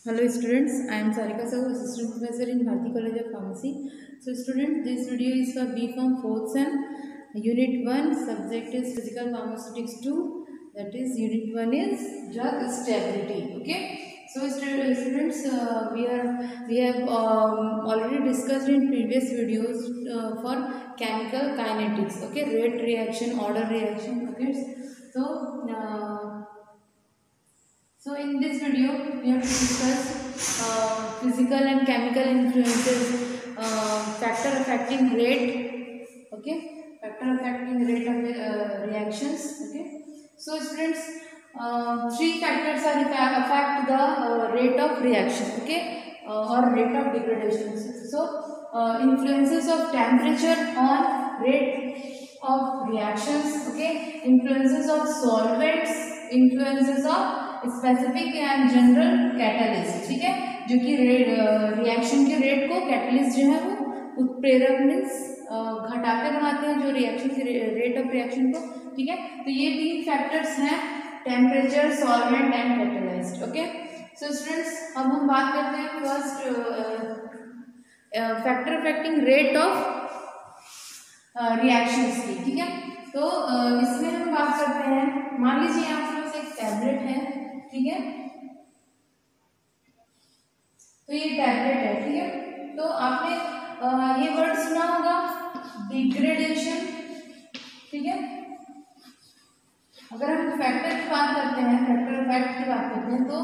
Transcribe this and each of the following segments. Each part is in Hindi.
Hello students, I am Sarika Sahu, Assistant Professor in Bharati College of Pharmacy. So students, this video is for B.Pharm 4th Sem, Unit 1, subject is Physical Pharmaceutics 2, that is Unit 1 is Drug Stability. Okay. So students, we have already discussed in previous videos for chemical kinetics. Okay, rate reaction, order reaction. Okay. So in this video, we have to discuss physical and chemical influences, factor affecting rate, okay, factor affecting rate of reactions, okay. So students, three factors are affect the rate of reaction, okay, or rate of degradation. So influences of temperature on rate of reactions, okay, influences of solvents, influences of specific and general catalyst, ठीक है, जो कि रिएक्शन के रेट को कैटलिस्ट जो है वो उत्प्रेरक मीन्स घटाकर बनाते हैं जो रिएक्शन के रेट ऑफ रिएक्शन को, ठीक है। तो ये तीन फैक्टर्स हैं, temperature, solvent and catalyst, okay. So students, अब हम बात करते हैं first factor affecting rate of reactions की, ठीक है। तो इसमें हम बात करते हैं, मान लीजिए आपके पास एक टैबलेट है, ठीक है, तो ये टैबलेट है, ठीक है। तो आपने ये वर्ड सुना होगा डिग्रेडेशन, ठीक है। अगर हम फैक्टर की बात करते हैं, फैक्टर इफेक्ट की बात करते हैं, तो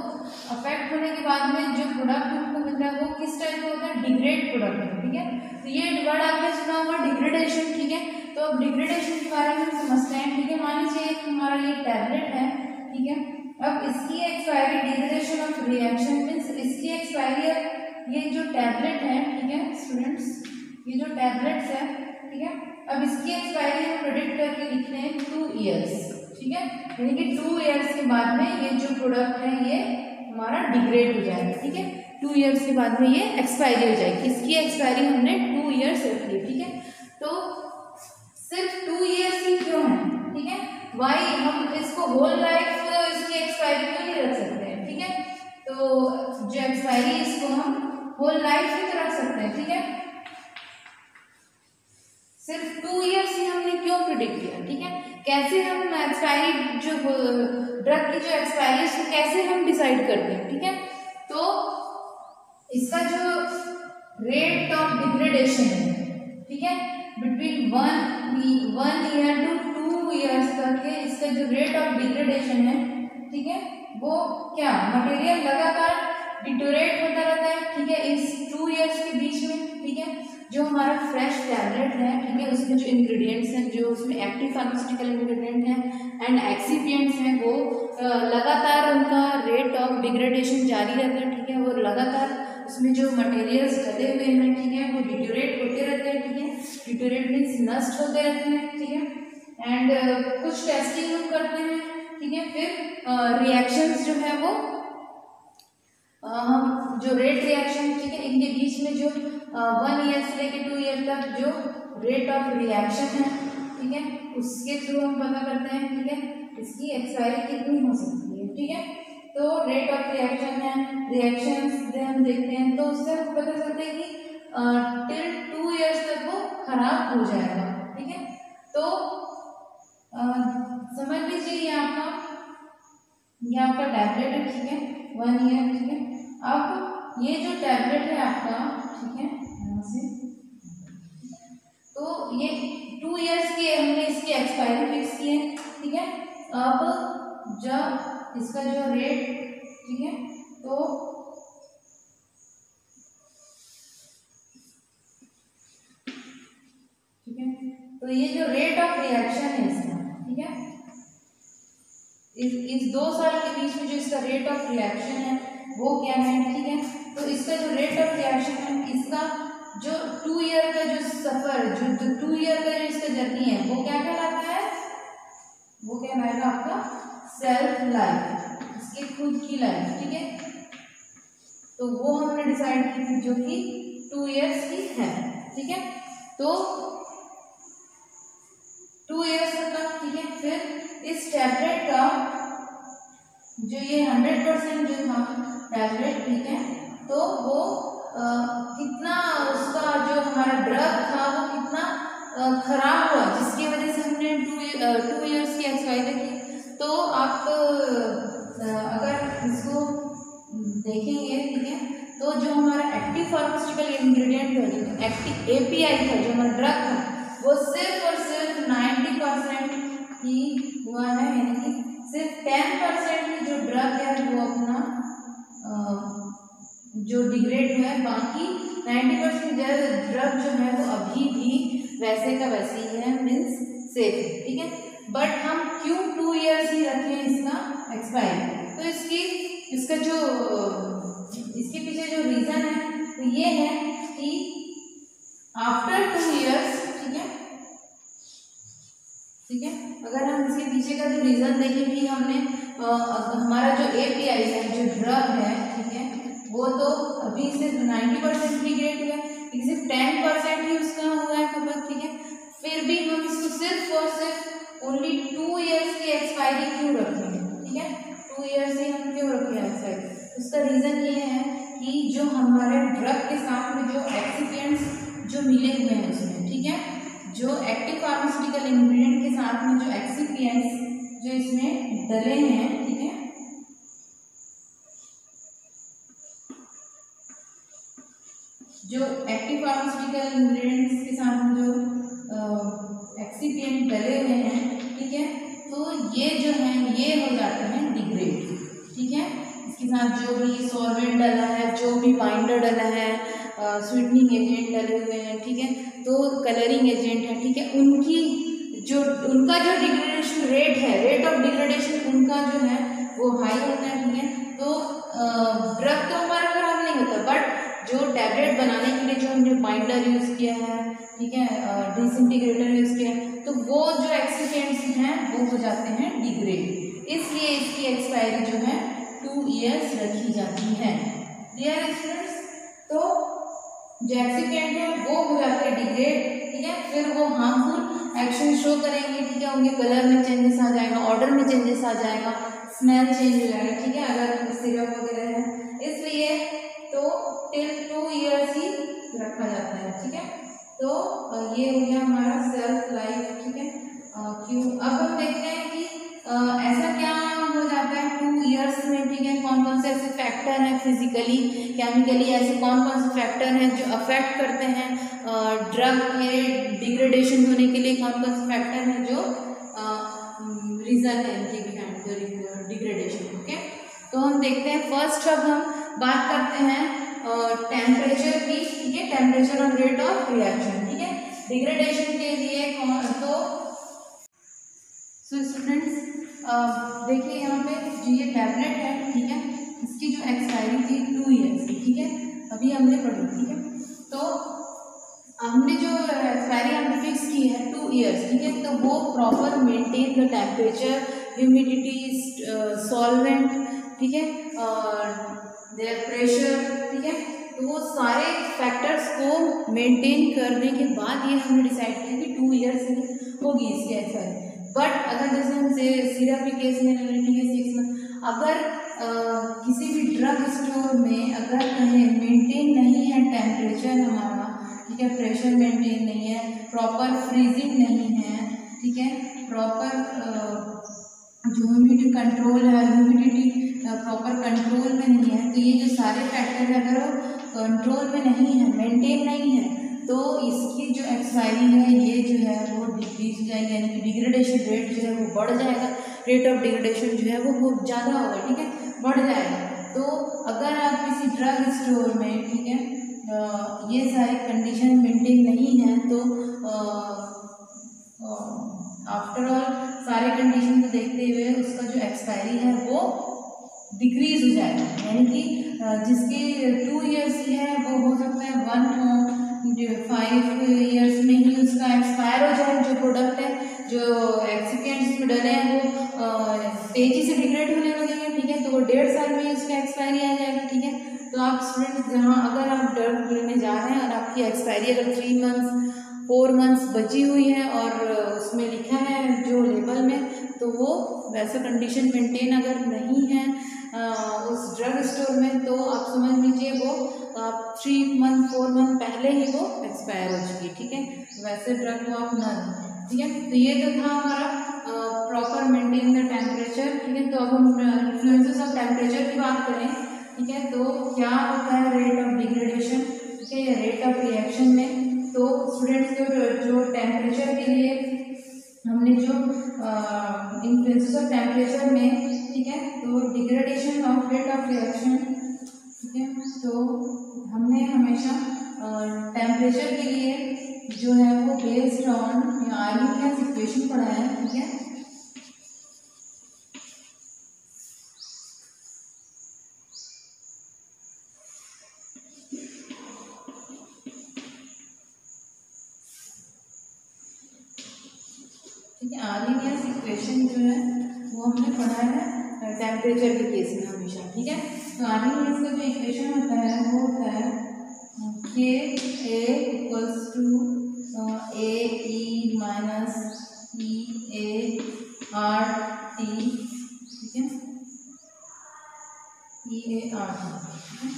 अफेक्ट होने के बाद में जो प्रोडक्ट हमको मिलता है वो किस टाइप का होता है, डिग्रेड प्रोडक्ट, ठीक है। तो ये वर्ड आपने सुना होगा डिग्रेडेशन, ठीक है। तो अब डिग्रेडेशन के बारे में समझते हैं, ठीक है। मान लीजिए हमारा ये टैबलेट है, ठीक है। अब इसकी expiry, degradation of reaction means इसकी एक्सपायरी, ये जो टैबलेट है, ठीक है स्टूडेंट्स, ये जो टैबलेट्स है, ठीक है, अब इसकी एक्सपायरी हम प्रेडिक्ट करके लिखते हैं 2 ईयर्स, ठीक है। यानी कि 2 ईयर्स के बाद में ये जो प्रोडक्ट है ये हमारा डिग्रेड हो जाएगा, ठीक है। 2 ईयर्स के बाद में ये एक्सपायरी हो जाएगी, इसकी एक्सपायरी हमने 2 ईयर्स रखी है, ठीक है। तो सिर्फ 2 ईयर्स ही क्यों है, ठीक है, वाई हम इसको होल लाइफ इसकी एक्सपायरी क्यों नहीं रख सकते हैं, ठीक है। तो जो एक्सपायरी इसको हम होल लाइफ ही तो रख सकते हैं, ठीक है। सिर्फ 2 ईयर्स ही हमने क्यों प्रिडिक्ट किया, ठीक है। कैसे हम एक्सपायरी, जो ड्रग की जो एक्सपायरी है उसको कैसे हम डिसाइड करते हैं, ठीक है। तो इसका जो रेट ऑफ डिग्रेडेशन है, ठीक है, बिटवीन 1 ईयर टू 2 ईयर्स करके इसका जो रेट ऑफ डिग्रेडेशन है, ठीक है, वो क्या मटेरियल लगातार डिटोरेट होता रहता है, ठीक है, इस 2 ईयर्स के बीच में, ठीक है। जो हमारा फ्रेश टैबलेट है, ठीक है, उसमें जो इंग्रेडिएंट्स हैं, जो उसमें एक्टिव फार्मास्यूटिकल इंग्रेडिएंट हैं एंड एक्सिपिएंट्स हैं, वो लगातार उनका रेट ऑफ डिग्रेडेशन जारी रहता है, ठीक है। वो लगातार उसमें जो मटेरियल्स डले हुए हैं, ठीक है, वो डिटोरेट होते रहते हैं, ठीक है। डिटोरेट मीन्स नष्ट होते रहते हैं, ठीक है। एंड कुछ टेस्टिंग हम करते हैं, ठीक है। फिर रिएक्शंस जो है वो हम जो रेट रिएक्शन, ठीक है, इनके बीच में जो 1 ईयर से लेकर 2 ईयर तक जो रेट ऑफ रिएक्शन है, ठीक है, उसके थ्रू हम पता करते हैं, ठीक है, इसकी एक्सपायरी कितनी हो सकती है, ठीक है। तो रेट ऑफ रिएक्शन है, रिएक्शंस हम देखते हैं, तो उससे हमको पता चलता है कि टिल 2 ईयर्स तक वो खराब हो जाएगा, ठीक है। तो समझ लीजिए ये आपका टैबलेट है, ठीक है, 1 ईयर, ठीक है। अब ये जो टैबलेट है आपका, ठीक है, यहाँ से, तो ये 2 ईयर्स की हमने इसकी एक्सपायरी फिक्स की है, ठीक है। अब जब इसका जो रेट, ठीक है, तो ठीक है, तो ये जो रेट ऑफ रिएक्शन है इसका, ठीक है, इस 2 साल के बीच में जो इसका रेट ऑफ रिएक्शन है वो क्या है, ठीक है। तो इसका जो रेट ऑफ रिएक्शन है, इसका जो 2 ईयर का जो सफर, जो 2 ईयर का जो इसका जर्नी है, वो क्या कहलाता है, वो कहलाएगा आपका सेल्फ लाइफ, इसकी खुद की लाइफ, ठीक है। तो वो हमने डिसाइड की थी जो कि 2 ईयर्स की है, ठीक है। तो 2 ईयर्स तक, ठीक है। फिर इस टैबलेट का जो ये 100% जो था टैबलेट, ठीक है, देखेंगे, ठीक है। तो जो हमारा एक्टिव फार्मास्यूटिकल इंग्रेडिएंट था, जो एक्टिव एपीआई था, जो हमारा ड्रग था, वो सिर्फ और सिर्फ 90% ही हुआ है, यानी कि सिर्फ 10% ही जो ड्रग है वो अपना जो डिग्रेड हुआ है, बाकी 90% ड्रग जो है वो अभी भी वैसे का वैसे ही है, मीन्स सेफ है, ठीक है। बट हम क्यों 2 इयर्स ही रखें इसका एक्सपायरी? तो इसका जो इसके पीछे जो रीजन है तो ये है कि आफ्टर 2 इयर्स, ठीक है, अगर हम इसके पीछे का जो रीजन देखें कि हमने हमारा जो एपीआई है, जो ड्रग है, ठीक है, वो तो अभी सिर्फ 90% डिग्रेड हुआ है, सिर्फ 10% ही उसका हुआ है खपत, ठीक है। फिर भी हम इसको सिर्फ और सिर्फ ओनली 2 इयर्स की एक्सपायरी क्यों रखेंगे, ठीक है, 2 इयर्स ही हम क्यों रखें एक्सपायरी? उसका रीजन ये है कि जो हमारे ड्रग के साथ में जो एक्सिपिएंट्स जो मिले हुए हैं उसमें, ठीक है, जो एक्टिव फार्मास्यूटिकल इंग्रेडिएंट के साथ में जो एक्सिपिएंट्स जो इसमें डले हैं, ठीक है, जो एक्टिव फार्मास्यूटिकल इंग्रेडिएंट्स के साथ में जो एक्सिपिएंट डले हुए हैं, ठीक है, तो ये जो है ये हो जाते हैं डिग्रेड, ठीक है। इसके साथ जो भी सॉल्वेंट डला है, जो भी बाइंडर डला है, स्वीटनिंग एजेंट डले हुए हैं, ठीक है, तो कलरिंग एजेंट है, ठीक है, उनका जो डिग्रेडेशन रेट है, रेट ऑफ डिग्रेडेशन उनका जो है वो हाई होता है, ठीक है। तो ड्रग तो हमारा खराब नहीं होता, बट जो टैबलेट बनाने के लिए जो हमने बाइंडर यूज किया है, ठीक है, डिसइंटीग्रेटर यूज किया है, तो वो जो एक्सिपिएंट्स हैं वो हो जाते हैं डिग्रेड, इसलिए इसकी एक्सपायरी जो है 2 इयर्स रखी जाती है। Clear students? तो जो एक्सिपिएंट है वो हो जाते हैं डिग्रेड, ठीक है, फिर वो हार्मफुल एक्शन शो करेंगे, ठीक है, उनके कलर में चेंजेस आ जाएगा, ऑर्डर में चेंजेस आ जाएगा, स्मेल चेंज हो जाएगा, ठीक है, अगर सिरप वगैरह है, इसलिए तो टिल 2 इयर्स ही रखा जाता है, ठीक है। तो ये हो गया हमारा सेल्फ लाइफ, ठीक है। क्यों अब हम देखते हैं कि ऐसा क्या हो जाता है 2 इयर्स में, ठीक है, कौन कौन से ऐसे फैक्टर हैं फिजिकली केमिकली, ऐसे कौन कौन से फैक्टर हैं जो अफेक्ट करते हैं ड्रग के डिग्रेडेशन होने के लिए, कौन कौन से फैक्टर हैं जो रीजन है इनके बिहाइंड डिग्रेडेशन, ओके। तो हम देखते हैं, फर्स्ट अब हम बात करते हैं टेम्परेचर की, ठीक है, टेम्परेचर और रेट ऑफ रिएक्शन, ठीक है, डिग्रेडेशन के लिए। तो स्टूडेंट्स देखिए यहाँ पे जो ये टैबलेट है, ठीक है, इसकी जो एक्सपायरी थी 2 इयर्स की, ठीक है, अभी हमने पढ़ी, ठीक है। तो हमने जो एक्सपायरी हमने फिक्स की है 2 इयर्स, ठीक है, तो वो proper maintain the temperature, humidity, solvent, ठीक है, देयर प्रेशर, ठीक है, तो वो सारे फैक्टर्स को मेंटेन करने के बाद ये हमने डिसाइड किया कि 2 इयर्स होगी इसकी एक्सपायरी। बट अगर जैसे हम सिरप के केस में ले लें, ठीक है, 6 मंथ, अगर किसी भी ड्रग स्टोर में अगर कहीं मेंटेन नहीं है टेम्परेचर हमारा, ठीक है, प्रेशर मेंटेन नहीं है, प्रॉपर फ्रीजिंग नहीं है, ठीक है, प्रॉपर जो ह्यूमिडिटी कंट्रोल है, ह्यूमिडिटी प्रॉपर कंट्रोल में नहीं है, तो ये जो सारे फैक्टर है अगर वो कंट्रोल में नहीं है, मेंटेन नहीं है, तो इसकी जो एक्सपायरी है ये जो है वो डिक्रीज हो जाएगी, यानी कि डिग्रेडेशन रेट जो है वो बढ़ जाएगा, रेट ऑफ डिग्रेडेशन जो है वो बहुत ज़्यादा होगा, ठीक है, बढ़ जाएगा। तो अगर आप किसी ड्रग स्टोर में, ठीक है, ये सारी कंडीशन मेंटेन नहीं है, तो आफ्टर ऑल सारे कंडीशन को देखते हुए उसका जो एक्सपायरी है वो डिक्रीज हो जाएगा, यानी कि जिसकी 2 इयर्स की है वो हो सकता है 1.5 इयर्स में ही उसका एक्सपायर हो जाए, जो प्रोडक्ट है, जो एक्सिपिएंट्स इसमें डले हैं वो तेजी से डिग्रेड होने लगेंगे, ठीक है, तो वो 1.5 साल में ही उसका एक्सपायरी आ जाएगा, ठीक है। तो आप स्टूडेंट जहाँ अगर आप ड्रग लेने जा रहे हैं और आपकी एक्सपायरी अगर 3 मंथ्स 4 मंथ्स बची हुई है और उसमें लिखा है जो लेबल में, तो वो वैसा कंडीशन मेंटेन अगर नहीं है उस ड्रग स्टोर में, तो आप समझ लीजिए वो 3 मंथ 4 मंथ पहले ही वो एक्सपायर हो चुकी है, ठीक है, वैसे ड्रग को आप ना दें, ठीक है। तो ये तो था हमारा प्रॉपर मेंटेन द टेम्परेचर, ठीक है। तो अब हम इन्फ्लुएंसेस ऑफ टेम्परेचर की बात करें, ठीक है। तो क्या होता है रेट ऑफ डिग्रेडेशन, ठीक है, रेट ऑफ रिएक्शन में। तो स्टूडेंट्स जो टेम्परेचर के लिए हमने जो इन प्रिंसिपल ऑफ टेम्परेचर में, ठीक है, तो degradation of rate of reaction, ठीक है, तो हमने हमेशा टेम्परेचर के लिए जो है वो बेस्ड ऑन आर्मीनियस इक्वेशन पढ़ा है, ठीक है। ठीक है, आर्मीनियस इक्वेशन जो है वो हमने पढ़ा है टेम्परेचर के केस में हमेशा, ठीक है। तो आर्मीनियस का जो इक्वेशन होता है वो होता है के A equals to A E minus E A R T, ठीक है, ई ए आर टी।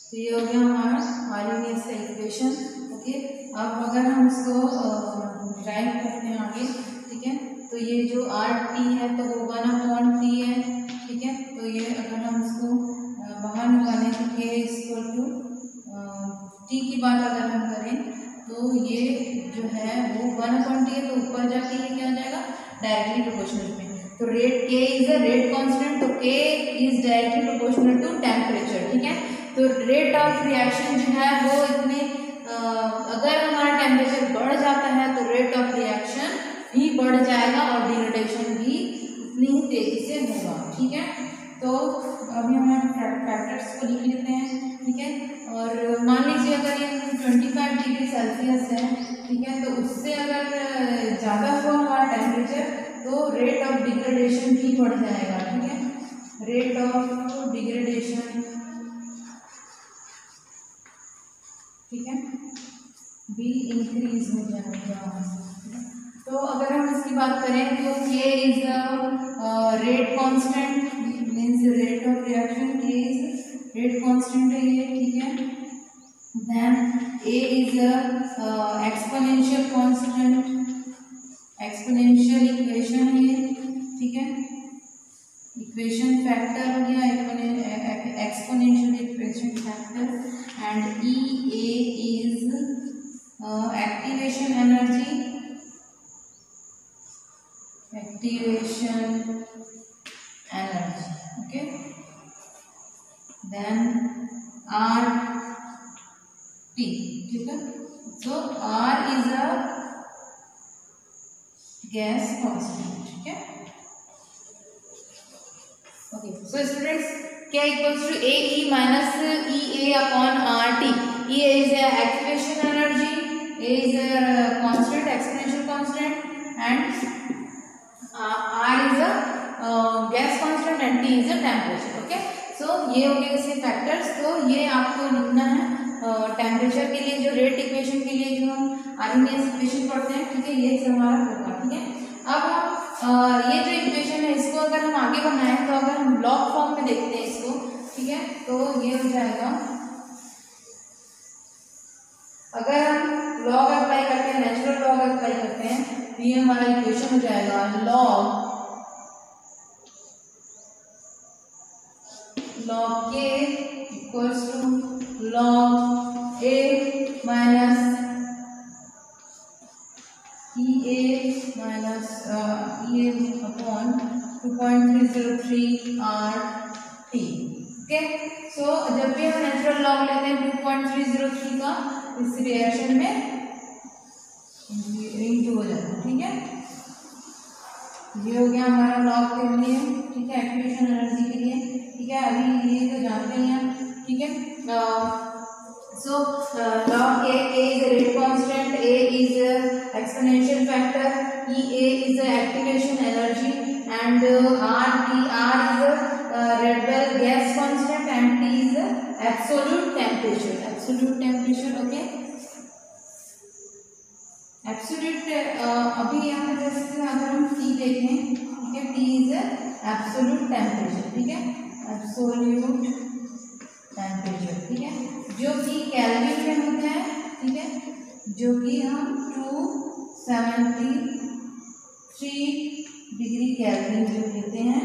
तो ये हो गया हमारा आर्मीनियस का इक्वेशन, ओके। अब अगर हम इसको ड्राइव करते हैं आगे, ठीक है, तो ये जो आर टी है तो वो 1/T है, ठीक है। तो ये अगर हम इसको बाहर निकालें तो के इक्वल टू टी की बात अगर हम करें तो ये जो है वो 1/T है, तो ऊपर जाके ये क्या हो जाएगा डायरेक्टली प्रोपोर्शनल में। तो रेट के इज अ रेट कांस्टेंट, तो के is directly proportional to temperature, ठीक है। तो रेट ऑफ रिएक्शन जो है वो इतने अगर हमारा टेम्परेचर बढ़ जाता है तो रेट ऑफ रिएक्शन भी बढ़ जाएगा और डिग्रेडेशन भी उतनी ही तेजी से होगा, ठीक है। तो अभी हम फैक्टर्स को लिख लेते हैं, ठीक है। और मान लीजिए अगर ये 25 डिग्री सेल्सियस है, ठीक है, तो उससे अगर ज़्यादा हुआ हमारा टेम्परेचर तो रेट ऑफ डिग्रेडेशन भी बढ़ जाएगा, ठीक है। रेट ऑफ डिग्रेडेशन, ठीक है, भी इंक्रीज हो जाएगा। तो अगर हम इसकी बात करें तो के is rate constant, means rate of reaction k is rate constant है ये, ठीक है। Then A is exponential constant, exponential equation है ये, ठीक है। इक्वेशन फैक्टर हो गया exponential equation factor. And E A is activation energy, activation energy, okay. Then R T, ठीक है। So R is a gas constant, ठीक है, ओके। सो स्टूडेंट्स क्या equals to A E minus E a upon R T. E is a activation energy, A is a constant, exponential constant, and R is a gas constant and T is a temperature, okay। So ये हो गए इसके फैक्टर्स। तो ये आपको लिखना है टेम्परेचर के लिए जो रेट इक्वेशन के लिए जो हम आर्मीनियस इक्वेशन पढ़ते हैं, ठीक है, ये सब हमारा होगा, ठीक है। अब हम ये जो इक्वेशन है इसको अगर हम आगे बढ़ाएं तो अगर हम लॉग फॉर्म में देखते हैं इसको, ठीक है, तो ये हो जाएगा, अगर हम लॉग अप्लाई करते हैं, नेचुरल लॉग अप्लाई करते हैं तो ये हमारा इक्वेशन हो जाएगा log k equals to log A minus E a minus E a upon 2.303 R T, okay. So जब भी हम नेचुरल लॉग लेते हैं 2.303 का, इस रिएक्शन में इंटू हो जाता है, ठीक है। ये हो गया हमारा लॉग के लिए, ठीक है, एक्टिवेशन एनर्जी के लिए, ठीक है। अभी ये तो जानते ही हैं, ठीक है। So log A is rate constant, A is exponential factor, E A is activation energy, and R is red bell gas constant, and T is absolute temperature, absolute temperature, okay. Absolute अभी यहाँ पे जैसे अगर हम टी देखें, ठीक है, टी इज एब्सोल्यूट टेम्परेचर, ठीक है, एब्सोल्यूट टेम्परेचर, ठीक है, जो कि केल्विन में होता है, ठीक है, जो कि हम 273 डिग्री केल्विन जो लेते हैं,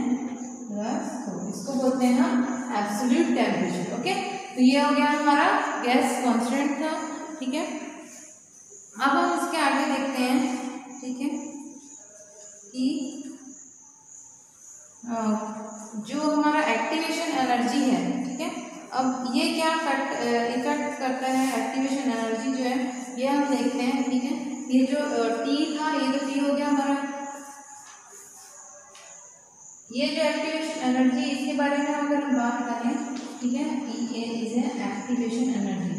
+4, इसको बोलते हैं हम एब्सोल्यूट टेम्परेचर। ओके, तो ये हो गया हमारा गैस कांस्टेंट था। ठीक है, अब हम इसके आगे देखते हैं। ठीक है, कि जो हमारा एक्टिवेशन एनर्जी है, ठीक है, अब ये क्या इफेक्ट करता है, एक्टिवेशन एनर्जी जो है ये हम देखते हैं। ठीक है, ये जो टी था, ये तो टी हो गया हमारा, ये जो एक्टिवेशन एनर्जी, इसके बारे में अगर हम बात करें, ठीक है, ये is activation energy.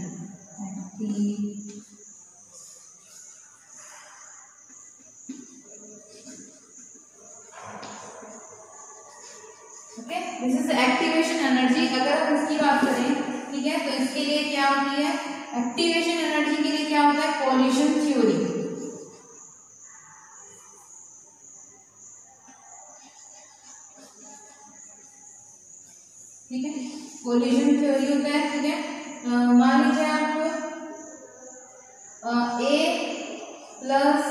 Okay, this is activation energy. अगर हम इसकी बात करें, ठीक है, तो इसके लिए क्या होती है, एक्टिवेशन एनर्जी के लिए क्या होता है, कोलिशन थ्योरी। ठीक है, कोलिशन थ्योरी होता है। ठीक है, मान लीजिए आप A प्लस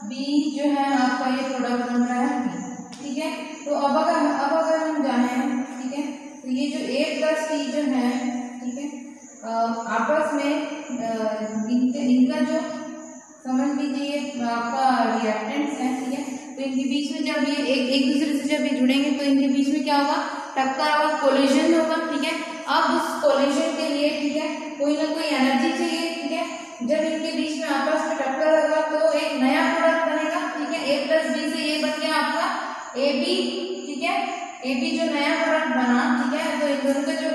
B जो है आपका ये प्रोडक्ट बन रहा है B। ठीक है, तो अब अगर हम जाने, ठीक है, तो ये जो A प्लस T जो है, ठीक है, आपस में इनका जो समझ लीजिए आपका रिएक्टेंट्स है। ठीक है, तो इनके बीच में जब ये एक दूसरे से जब ये जुड़ेंगे तो इनके बीच में क्या होगा, टक्कर होगा, कोलिजन होगा। ठीक है, अब उस कोलिजन के लिए, ठीक है, कोई ना कोई एनर्जी चाहिए। ठीक है, जब इनके बीच में आपस में टक्कर होगा तो एक नया प्रोडक्ट बनेगा। ठीक है, A प्लस B से ये बन गया आपका AB। ठीक है, AB जो नया प्रोडक्ट बना, ठीक है, तो इन दोनों का जो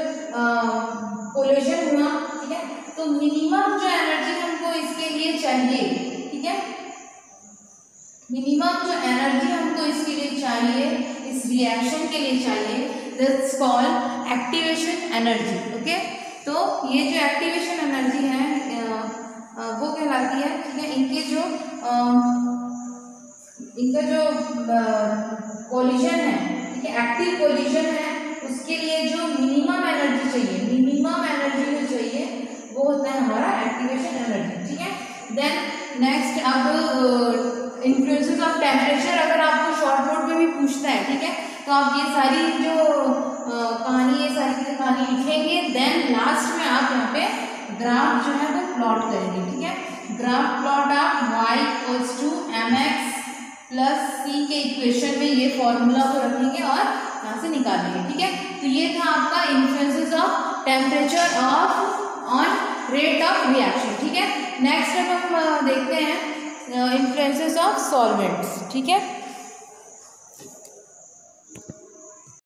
कोलिजन हुआ। ठीक है, तो मिनिमम जो एनर्जी हमको इसके लिए चाहिए, ठीक है, मिनिमम जो एनर्जी हमको इसके लिए चाहिए, इस रिएक्शन के लिए चाहिए, that's called activation energy. Okay, तो ये जो एक्टिवेशन एनर्जी है वो कहलाती है। ठीक है, इनका जो कोलिजन है, ठीक है, एक्टिव कोलिजन है, उसके लिए जो मिनिमम एनर्जी चाहिए, मिनिमम एनर्जी जो चाहिए वो होता है हमारा एक्टिवेशन एनर्जी। ठीक है, देन नेक्स्ट, अब इन्फ्लुएंसेस ऑफ टेम्परेचर अगर आपको शॉर्ट नोट में भी पूछता है, ठीक है, तो आप ये सारी जो कहानी, ये सारी कहानी लिखेंगे। देन लास्ट में आप यहाँ पे ग्राफ जो है वो प्लॉट करेंगे। ठीक है, ग्राफ प्लॉट आप y = mx + c के इक्वेशन में ये फॉर्मूला को रखेंगे और यहाँ से निकालेंगे। ठीक है, तो ये था आपका influences of temperature on rate of reaction. ठीक है, नेक्स्ट अब हम देखते हैं इन्फ्लुएंसेस ऑफ सॉल्वेंट्स। ठीक है,